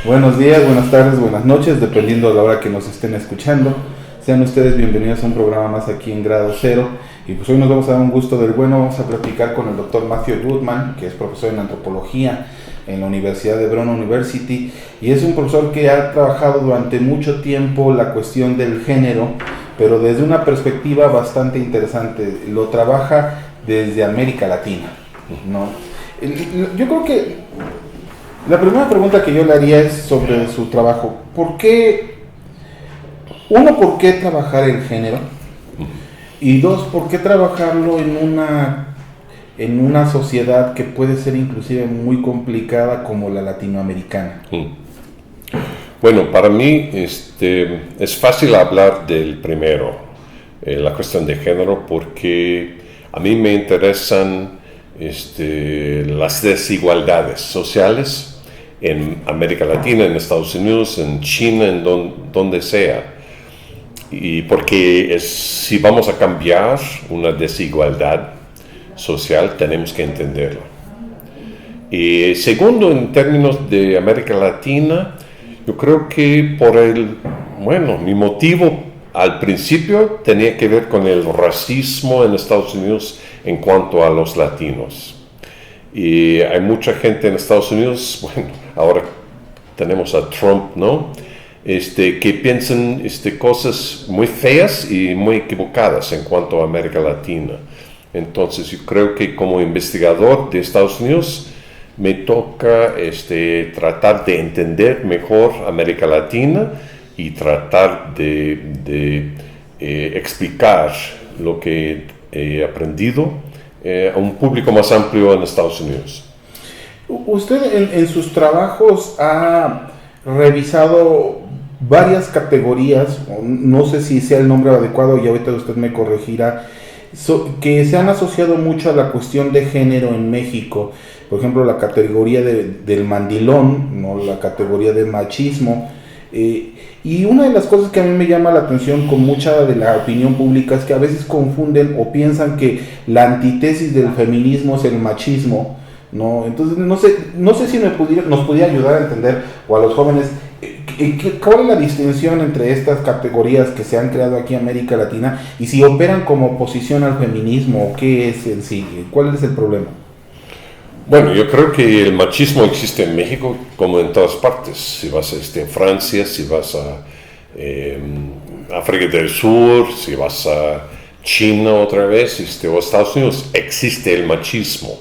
Buenos días, buenas tardes, buenas noches, dependiendo de la hora que nos estén escuchando. Sean ustedes bienvenidos a un programa más aquí en Grado Cero. Y pues hoy nos vamos a dar un gusto del bueno. Vamos a platicar con el doctor Matthew Goodman, que es profesor en antropología en la Universidad de Brown University. Y es un profesor que ha trabajado durante mucho tiempo la cuestión del género, pero desde una perspectiva bastante interesante. Lo trabaja desde América Latina, ¿no? Yo creo que la primera pregunta que yo le haría es sobre su trabajo. ¿Por qué trabajar el género? Y dos, ¿por qué trabajarlo en una sociedad que puede ser inclusive muy complicada como la latinoamericana? Bueno, para mí es fácil hablar del primero, la cuestión de género, porque a mí me interesan las desigualdades sociales en América Latina, en Estados Unidos, en China, en donde sea. Y porque si vamos a cambiar una desigualdad social, tenemos que entenderla. Y segundo, en términos de América Latina, yo creo que mi motivo al principio tenía que ver con el racismo en Estados Unidos en cuanto a los latinos. Y hay mucha gente en Estados Unidos, ahora tenemos a Trump, ¿no? Que piensan cosas muy feas y muy equivocadas en cuanto a América Latina. Entonces yo creo que como investigador de Estados Unidos me toca tratar de entender mejor América Latina y tratar de explicar lo que he aprendido a un público más amplio en Estados Unidos. Usted en sus trabajos ha revisado varias categorías, no sé si sea el nombre adecuado y ahorita usted me corregirá, que se han asociado mucho a la cuestión de género en México. Por ejemplo, la categoría del mandilón, ¿no? La categoría del machismo. Y una de las cosas que a mí me llama la atención con mucha de la opinión pública es que a veces confunden o piensan que la antítesis del feminismo es el machismo, ¿no? Entonces no sé si nos pudiera ayudar a entender, o a los jóvenes, ¿cuál es la distinción entre estas categorías que se han creado aquí en América Latina y si operan como oposición al feminismo o qué es en sí? ¿Cuál es el problema? Bueno, yo creo que el machismo existe en México como en todas partes. Si vas a Francia, si vas a África del Sur, si vas a China otra vez, o Estados Unidos, existe el machismo.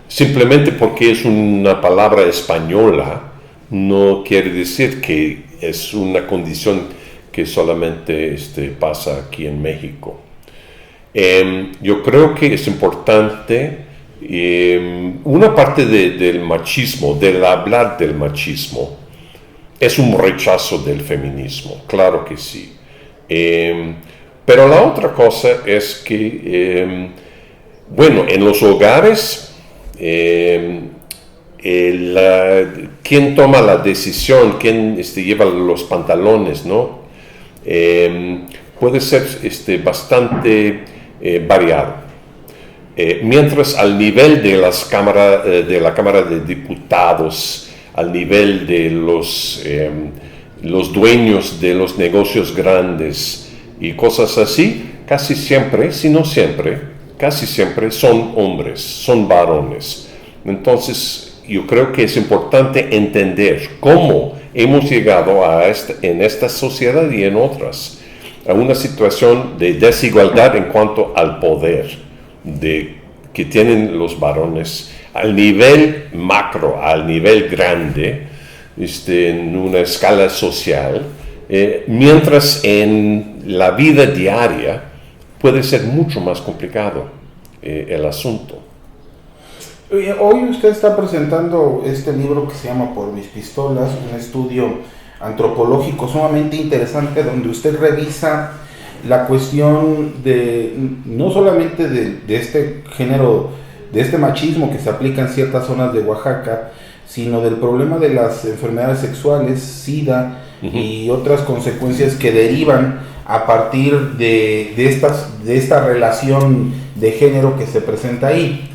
Simplemente porque es una palabra española, no quiere decir que es una condición que solamente pasa aquí en México. Yo creo que es importante. Una parte del machismo, del hablar del machismo, es un rechazo del feminismo, claro que sí. Pero la otra cosa es que, en los hogares, ¿quién toma la decisión? ¿Quién lleva los pantalones, no? Puede ser bastante variado. Mientras al nivel de la Cámara de Diputados, al nivel de los dueños de los negocios grandes y cosas así, casi siempre, si no siempre, casi siempre son hombres, son varones. Entonces, yo creo que es importante entender cómo hemos llegado en esta sociedad y en otras, a una situación de desigualdad en cuanto al poder que tienen los varones al nivel macro, al nivel grande, en una escala social, mientras en la vida diaria puede ser mucho más complicado el asunto. Hoy usted está presentando este libro que se llama Por mis pistolas, un estudio antropológico sumamente interesante donde usted revisa la cuestión no solamente de este género, de este machismo que se aplica en ciertas zonas de Oaxaca, sino del problema de las enfermedades sexuales, SIDA, y otras consecuencias que derivan a partir de esta relación de género que se presenta ahí.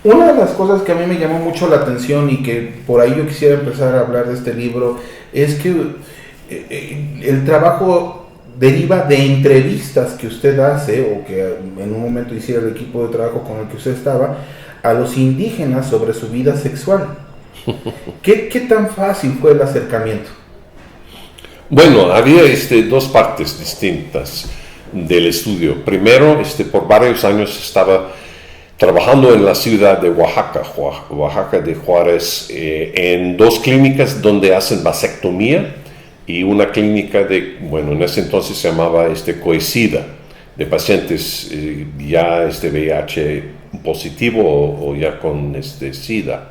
Una de las cosas que a mí me llamó mucho la atención y que por ahí yo quisiera empezar a hablar de este libro es que el trabajo deriva de entrevistas que usted hace o que en un momento hiciera el equipo de trabajo con el que usted estaba a los indígenas sobre su vida sexual. ¿Qué tan fácil fue el acercamiento? Bueno, había dos partes distintas del estudio. Primero, por varios años estaba trabajando en la ciudad de Oaxaca, Oaxaca de Juárez, en 2 clínicas donde hacen vasectomía y una clínica en ese entonces se llamaba Coesida, de pacientes ya VIH positivo o ya con SIDA.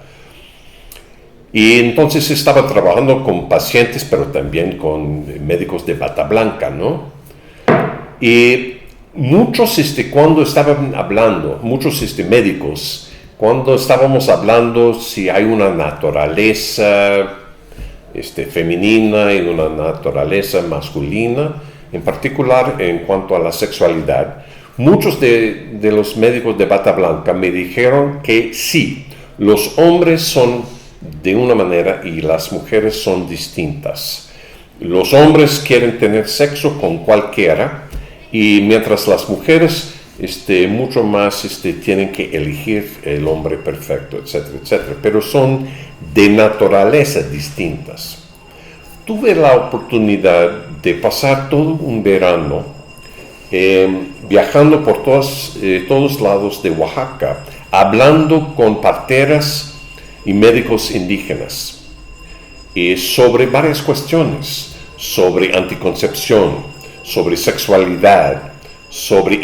Y entonces estaba trabajando con pacientes, pero también con médicos de bata blanca, ¿no? Y muchos, cuando estaban hablando, muchos médicos, cuando estábamos hablando si hay una naturaleza femenina y una naturaleza masculina, en particular en cuanto a la sexualidad, muchos de los médicos de bata blanca me dijeron que sí, los hombres son de una manera y las mujeres son distintas. Los hombres quieren tener sexo con cualquiera y mientras las mujeres mucho más tienen que elegir el hombre perfecto, etcétera, etcétera, pero son de naturaleza distintas. Tuve la oportunidad de pasar todo un verano viajando por todos lados de Oaxaca, hablando con parteras y médicos indígenas sobre varias cuestiones, sobre anticoncepción, sobre sexualidad, sobre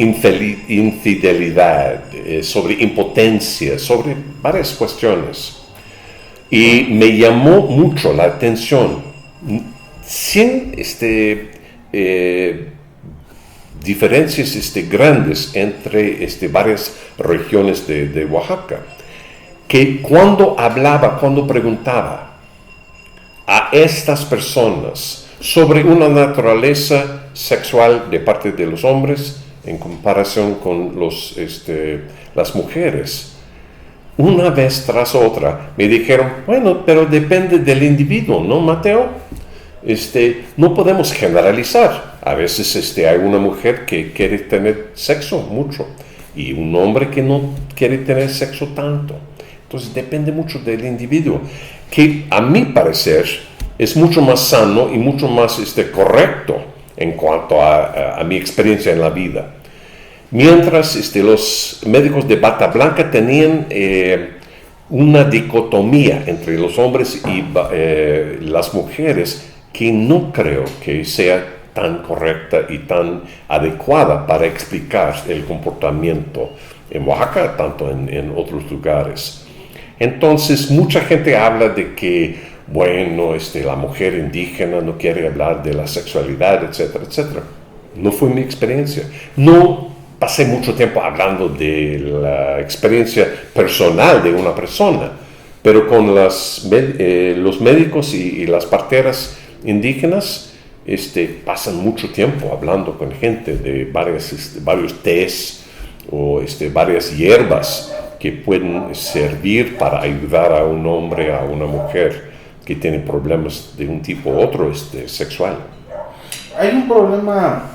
infidelidad, sobre impotencia, sobre varias cuestiones. Y me llamó mucho la atención, sin diferencias grandes entre varias regiones de Oaxaca, que cuando preguntaba a estas personas sobre una naturaleza sexual de parte de los hombres en comparación con las mujeres, una vez tras otra me dijeron, bueno, pero depende del individuo, ¿no, Mateo? No podemos generalizar. A veces hay una mujer que quiere tener sexo mucho y un hombre que no quiere tener sexo tanto. Entonces depende mucho del individuo, que a mi parecer es mucho más sano y mucho más correcto en cuanto a mi experiencia en la vida. Mientras los médicos de bata blanca tenían una dicotomía entre los hombres y las mujeres que no creo que sea tan correcta y tan adecuada para explicar el comportamiento en Oaxaca, tanto en otros lugares. Entonces, mucha gente habla de que, bueno, la mujer indígena no quiere hablar de la sexualidad, etcétera, etcétera. No fue mi experiencia. No pasé mucho tiempo hablando de la experiencia personal de una persona, pero con los médicos y las parteras indígenas, pasan mucho tiempo hablando con gente de varios tés o varias hierbas que pueden servir para ayudar a un hombre, a una mujer que tiene problemas de un tipo u otro sexual. Hay un problema,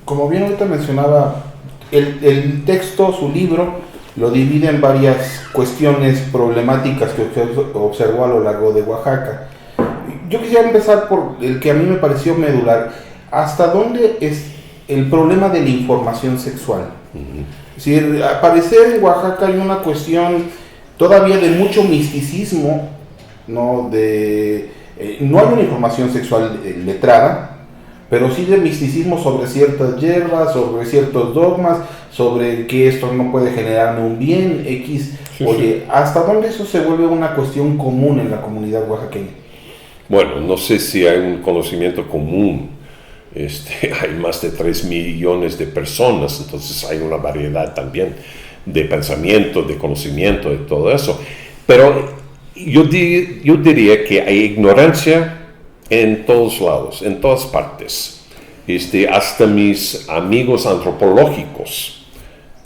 como bien ahorita mencionaba, el texto, su libro, lo divide en varias cuestiones problemáticas que usted observó a lo largo de Oaxaca. Yo quisiera empezar por el que a mí me pareció medular. ¿Hasta dónde es el problema de la información sexual? Es decir, al parecer en Oaxaca hay una cuestión todavía de mucho misticismo, ¿no? No hay una información sexual letrada, pero sí de misticismo sobre ciertas hierbas, sobre ciertos dogmas, sobre que esto no puede generarme un bien X. Sí, oye, sí. ¿Hasta dónde eso se vuelve una cuestión común en la comunidad oaxaqueña? Bueno, no sé si hay un conocimiento común. Hay más de 3 millones de personas, entonces hay una variedad también de pensamiento, de conocimiento, de todo eso. Pero yo diría que hay ignorancia en todos lados, en todas partes. Hasta mis amigos antropológicos,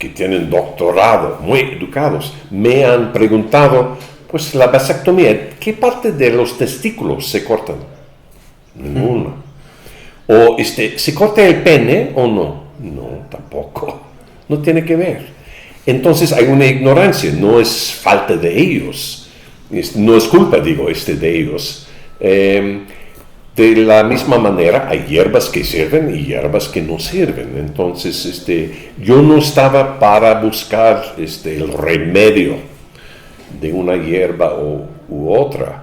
que tienen doctorado, muy educados, me han preguntado, pues la vasectomía, ¿qué parte de los testículos se cortan? Ninguna. O ¿se corta el pene o no? No, tampoco. No tiene que ver. Entonces hay una ignorancia, no es falta de ellos, no es culpa, digo, de ellos. De la misma manera, hay hierbas que sirven y hierbas que no sirven. Entonces, yo no estaba para buscar el remedio de una hierba u otra.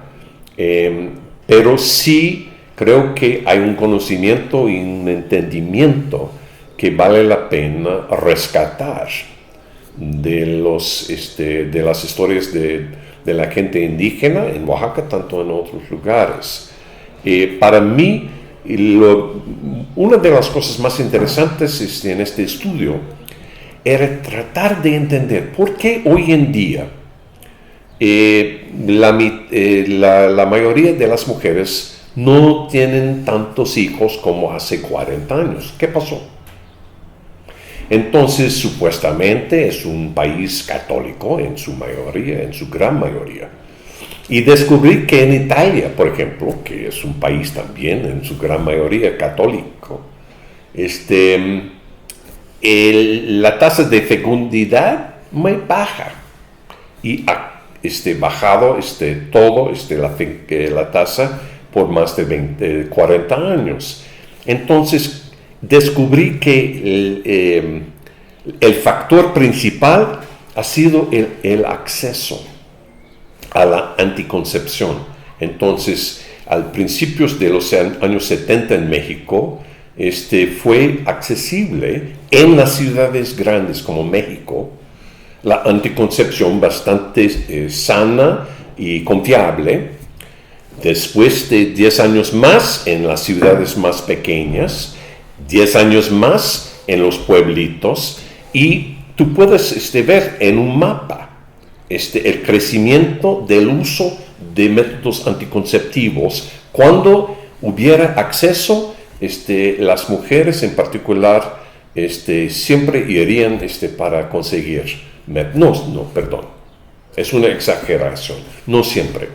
Pero sí creo que hay un conocimiento y un entendimiento que vale la pena rescatar de las historias de la gente indígena en Oaxaca, tanto en otros lugares. Para mí, una de las cosas más interesantes en este estudio era tratar de entender por qué hoy en día la mayoría de las mujeres no tienen tantos hijos como hace 40 años. ¿Qué pasó? Entonces, supuestamente es un país católico en su mayoría, en su gran mayoría. Y descubrí que en Italia, por ejemplo, que es un país también en su gran mayoría católico, la tasa de fecundidad muy baja y ha bajado todo la tasa por más de 40 años. Entonces descubrí que el factor principal ha sido el acceso a la anticoncepción. Entonces, al principios de los años 70 en México, fue accesible en las ciudades grandes como México, la anticoncepción bastante sana y confiable. Después de 10 años más en las ciudades más pequeñas, 10 años más en los pueblitos, y tú puedes ver en un mapa el crecimiento del uso de métodos anticonceptivos. Cuando hubiera acceso, las mujeres en particular siempre irían para conseguir. Perdón, es una exageración, no siempre.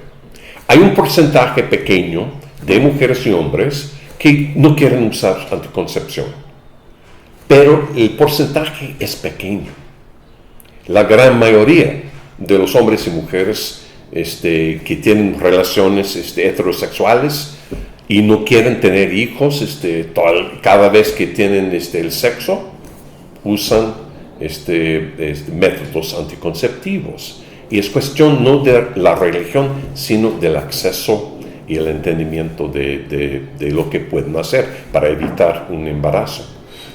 Hay un porcentaje pequeño de mujeres y hombres que no quieren usar anticoncepción, pero el porcentaje es pequeño. La gran mayoría de los hombres y mujeres que tienen relaciones heterosexuales y no quieren tener hijos, cada vez que tienen el sexo, usan métodos anticonceptivos. Y es cuestión no de la religión, sino del acceso y el entendimiento de lo que pueden hacer para evitar un embarazo.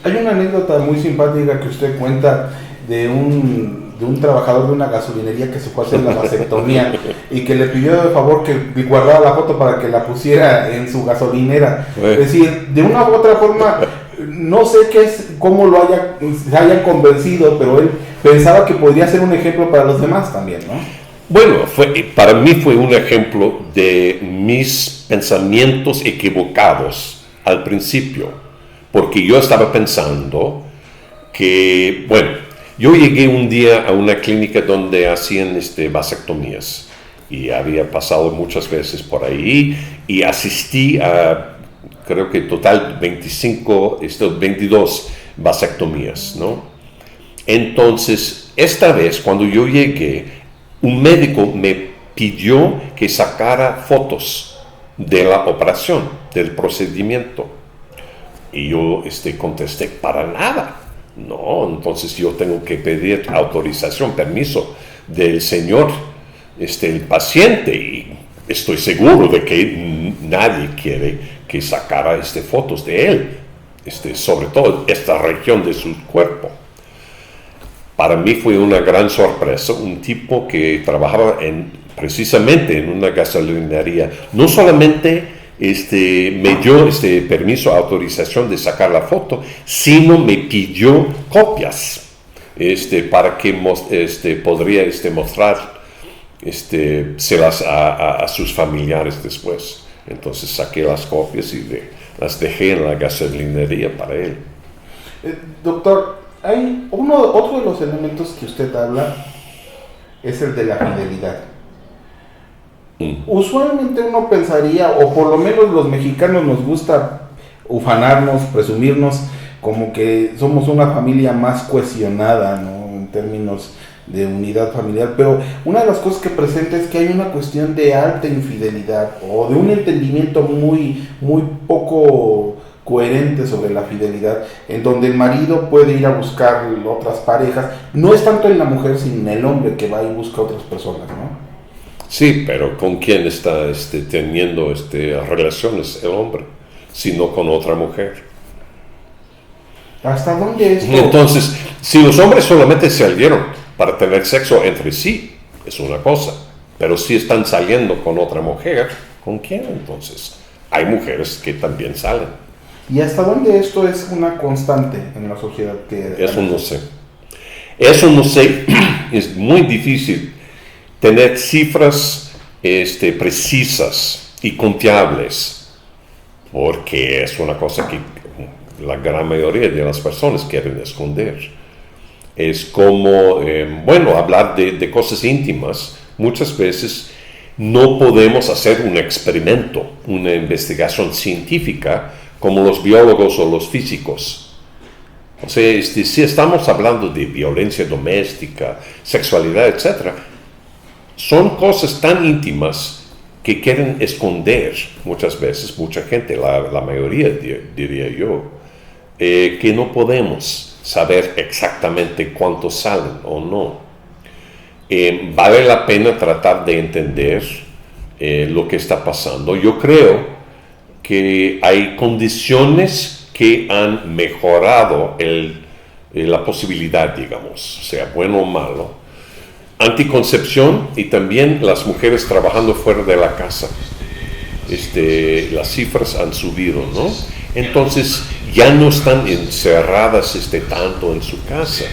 Hay una anécdota muy simpática que usted cuenta de un trabajador de una gasolinería que se fue a hacer la vasectomía y que le pidió de favor que guardara la foto para que la pusiera en su gasolinera. Es decir, de una u otra forma, no sé cómo se hayan convencido, pero él pensaba que podría ser un ejemplo para los demás también, ¿no? Bueno, para mí fue un ejemplo de mis pensamientos equivocados al principio, porque yo estaba pensando que, yo llegué un día a una clínica donde hacían vasectomías y había pasado muchas veces por ahí y asistí a, creo que total 22 vasectomías, ¿no? Entonces, esta vez cuando yo llegué, un médico me pidió que sacara fotos de la operación, del procedimiento. Y yo contesté, para nada. No, entonces yo tengo que pedir autorización, permiso del señor, el paciente, y estoy seguro de que nadie quiere que sacara fotos de él, sobre todo esta región de su cuerpo. Para mí fue una gran sorpresa, un tipo que trabajaba precisamente en una gasolinería, no solamente me dio permiso, autorización de sacar la foto, sino me pidió copias para que podría mostrar selas a sus familiares después. Entonces saqué las copias y las dejé en la gasolinería para él. Doctor, Otro de los elementos que usted habla es el de la fidelidad. Usualmente uno pensaría, o por lo menos los mexicanos nos gusta ufanarnos, presumirnos, como que somos una familia más cohesionada, ¿no? En términos de unidad familiar, pero una de las cosas que presenta es que hay una cuestión de alta infidelidad o de un entendimiento muy poco coherente sobre la fidelidad, en donde el marido puede ir a buscar otras parejas. No es tanto en la mujer sino en el hombre que va y busca otras personas, ¿no? Sí, pero ¿con quién está teniendo relaciones el hombre? Sino con otra mujer. ¿Hasta dónde esto? Entonces, si los hombres solamente salieron para tener sexo entre sí, es una cosa. Pero si están saliendo con otra mujer, ¿con quién entonces? Hay mujeres que también salen. ¿Y hasta dónde esto es una constante en la sociedad? Eso no sé. Eso no sé. Es muy difícil tener cifras precisas y confiables, porque es una cosa que la gran mayoría de las personas quieren esconder. Es como, hablar de cosas íntimas. Muchas veces no podemos hacer un experimento, una investigación científica, como los biólogos o los físicos. O sea, si estamos hablando de violencia doméstica, sexualidad, etc., son cosas tan íntimas que quieren esconder muchas veces, mucha gente, la mayoría diría yo, que no podemos saber exactamente cuántos salen o no. Vale la pena tratar de entender lo que está pasando. Yo creo que hay condiciones que han mejorado la posibilidad, digamos, sea bueno o malo. Anticoncepción y también las mujeres trabajando fuera de la casa. Las cifras han subido, ¿no? Entonces ya no están encerradas tanto en su casa.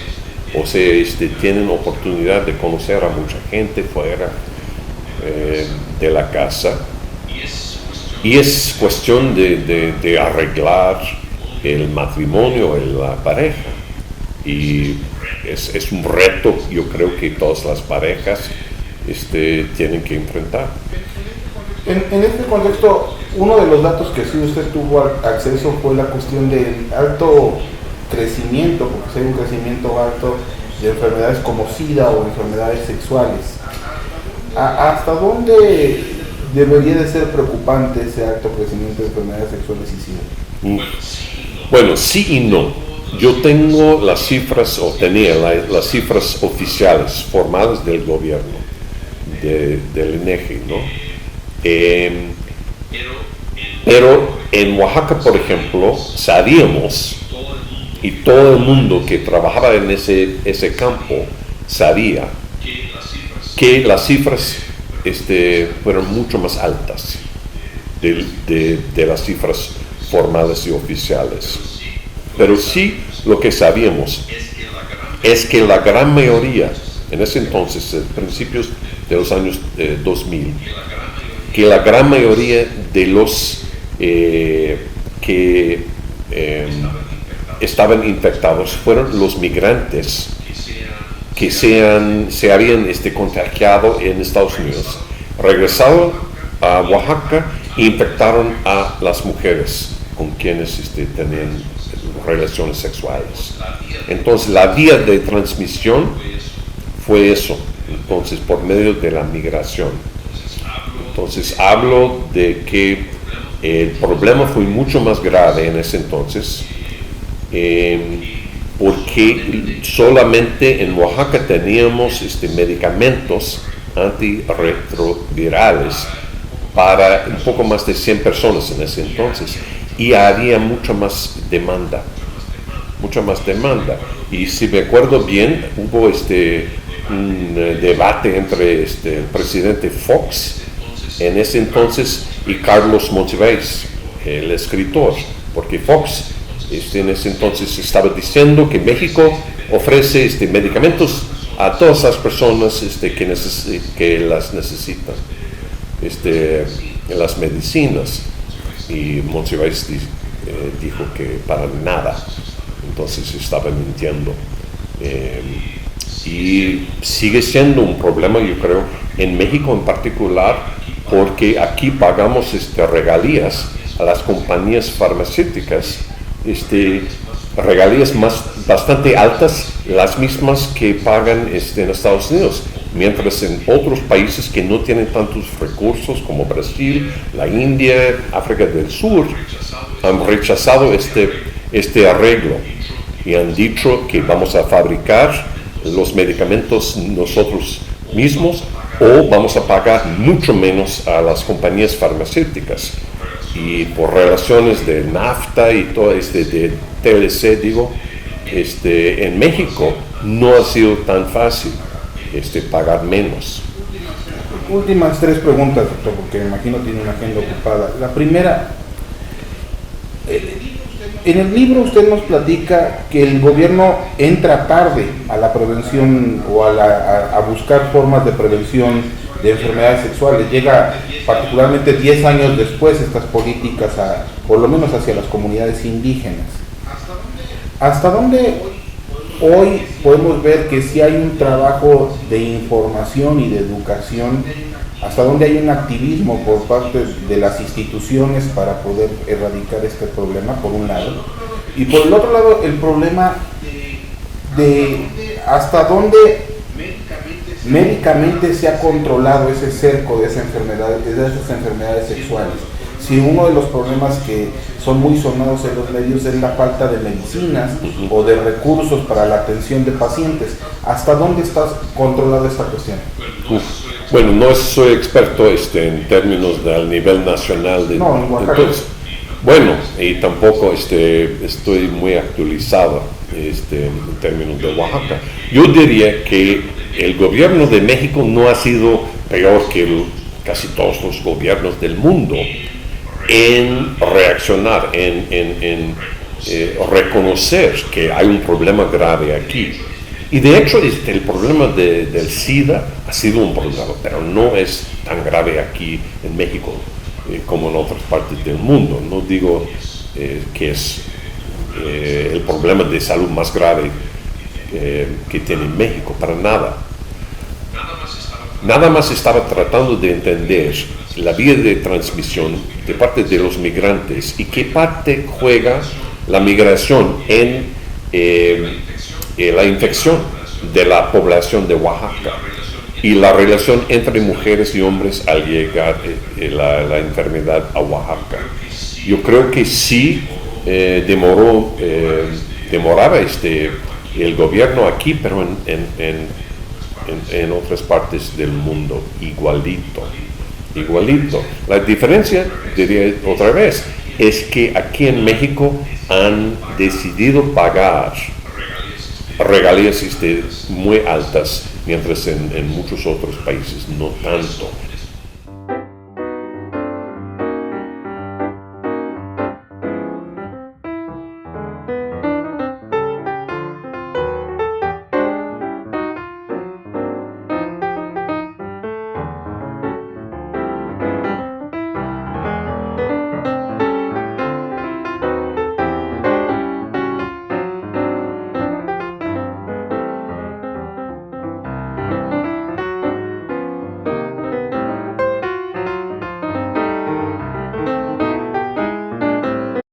O sea, tienen oportunidad de conocer a mucha gente fuera de la casa. Y es cuestión de arreglar el matrimonio, la pareja. Y es un reto, yo creo que todas las parejas tienen que enfrentar. En este contexto, uno de los datos que sí usted tuvo acceso fue la cuestión del alto crecimiento, porque hay un crecimiento alto de enfermedades como SIDA o enfermedades sexuales. ¿Hasta dónde debería de ser preocupante ese alto crecimiento de enfermedades sexuales y SIDA? Bueno, sí y no. Yo tengo las cifras, o tenía las cifras oficiales, formales del gobierno, del INEGI, ¿no? Pero en Oaxaca, por ejemplo, sabíamos, y todo el mundo que trabajaba en ese campo sabía que las cifras fueron mucho más altas de las cifras formales y oficiales. Pero sí lo que sabíamos es que la gran mayoría, en ese entonces, principios de los años 2000, que la gran mayoría de los que estaban infectados fueron los migrantes que se habían contagiado en Estados Unidos, regresaron a Oaxaca e infectaron a las mujeres con quienes tenían relaciones sexuales. Entonces la vía de transmisión fue eso, entonces por medio de la migración. Entonces hablo de que el problema fue mucho más grave en ese entonces, porque solamente en Oaxaca teníamos medicamentos antirretrovirales para un poco más de 100 personas en ese entonces, y había mucha más demanda. Y si me acuerdo bien, hubo un debate entre el presidente Fox en ese entonces y Carlos Monsiváis, el escritor, porque Fox en ese entonces estaba diciendo que México ofrece medicamentos a todas las personas que las necesitan, las medicinas, y Monsiváis dijo que para nada. entonces estaba mintiendo. Y sigue siendo un problema, yo creo, en México en particular, porque aquí pagamos regalías a las compañías farmacéuticas, regalías bastante altas, las mismas que pagan en Estados Unidos, mientras en otros países que no tienen tantos recursos como Brasil, la India, África del Sur, han rechazado este arreglo y han dicho que vamos a fabricar los medicamentos nosotros mismos o vamos a pagar mucho menos a las compañías farmacéuticas. Y por relaciones de NAFTA y todo de TLC, digo, en México no ha sido tan fácil pagar menos. Últimas 3 preguntas, doctor, porque me imagino tiene una agenda ocupada. La primera, en el libro usted nos platica que el gobierno entra tarde a la prevención o a buscar formas de prevención de enfermedades sexuales. Llega particularmente 10 años después estas políticas, por lo menos hacia las comunidades indígenas. ¿Hasta dónde hoy podemos ver que sí hay un trabajo de información y de educación? ¿Hasta dónde hay un activismo por parte de las instituciones para poder erradicar este problema, por un lado? Y por el otro lado, el problema de hasta dónde médicamente se ha controlado ese cerco de esas enfermedades sexuales. Si uno de los problemas que son muy sonados en los medios es la falta de medicinas o de recursos para la atención de pacientes, ¿hasta dónde está controlada esta cuestión? Bueno, no soy experto en términos del nivel nacional. No, en Oaxaca. Entonces, bueno, y tampoco estoy muy actualizado en términos de Oaxaca. Yo diría que el gobierno de México no ha sido peor que casi todos los gobiernos del mundo en reaccionar, en reconocer que hay un problema grave aquí. Y de hecho el problema del SIDA ha sido un problema, pero no es tan grave aquí en México como en otras partes del mundo. No digo que es el problema de salud más grave que tiene México, para nada. Nada más estaba tratando de entender la vía de transmisión de parte de los migrantes y qué parte juega la migración en la infección de la población de Oaxaca y la relación entre mujeres y hombres al llegar la enfermedad a Oaxaca. Yo creo que sí demoraba el gobierno aquí, pero en otras partes del mundo igualito. La diferencia, diría otra vez, es que aquí en México han decidido pagar regalías muy altas, mientras en muchos otros países no tanto.